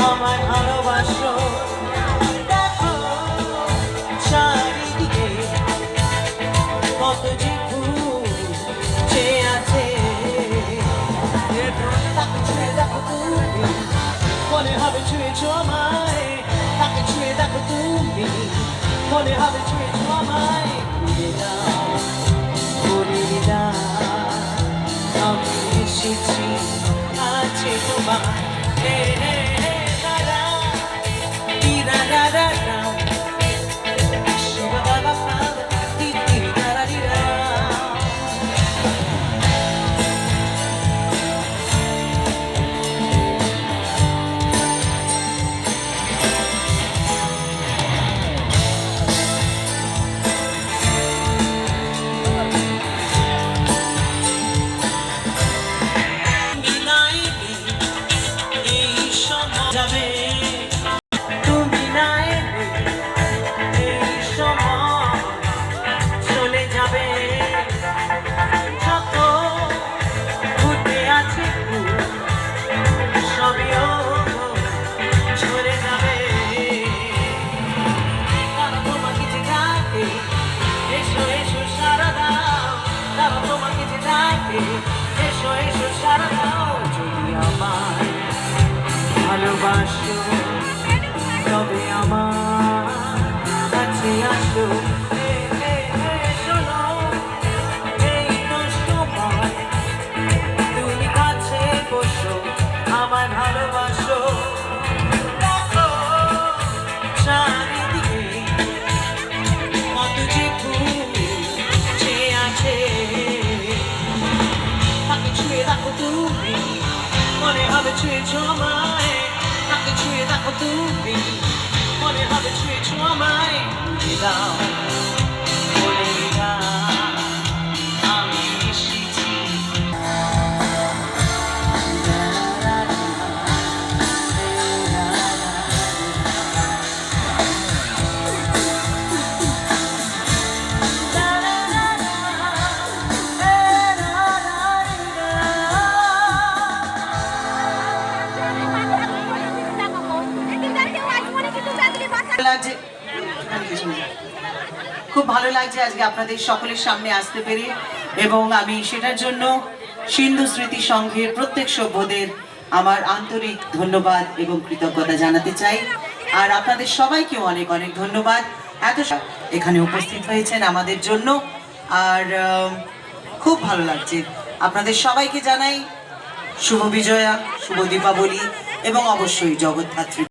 আমার ভালোবাসো দেখো চারিদিকে কত যে ফুল চেয়ে আছে তাকে ছুঁয়ে দেখো তুমি মনে হবে ছুঁয়েছো আমায় তাকে ছুঁয়ে দেখো তুমি মনে হবে ছুঁয়েছো আমায় বলে দাও আমি এসেছি আছে তোমার হে হে হে দাদা দিদা দাদা শিবা বাবা দিদি দাদা দিদা যাবে তুমি না এলে এই সময় চলে যাবে যত ঘুরতে আছে সবইও ঝরে যাবে তারা তোমাকে যে ডাকে এসো এসো সারা দাও তারা তোমাকে যে ডাকে এসো এসো সারা দাও যদি আমার ভালোবাসো তবে আমার কাছে আসো শোনো এই তো সময় তুমি কাছে বসো আমার ভালোবাসো দেখো চারিদিকে কত যে ফুল চেয়ে আছে তাকে ছুঁয়ে দেখো তুমি মনে হবে ছুঁয়েছো আমায় তাকে ছুঁয়ে দেখো তুমি মনে হবে ছুঁয়েছো আমায় দাও বলে দাও আমি এসেছি খুব ভালো লাগছে আজকে আপনাদের সকলের সামনে আসতে পেরে এবং আমি সেটার জন্য সিন্ধু স্মৃতি সংঘের প্রত্যেক সভ্যদের আমার আন্তরিক ধন্যবাদ এবং কৃতজ্ঞতা জানাতে চাই আর আপনাদের সবাইকেও অনেক অনেক ধন্যবাদ এত এখানে উপস্থিত হয়েছেন আমাদের জন্য আর খুব ভালো লাগছে আপনাদের সবাইকে জানাই শুভ বিজয়া শুভ দীপাবলি এবং অবশ্যই জগদ্ধাত্রী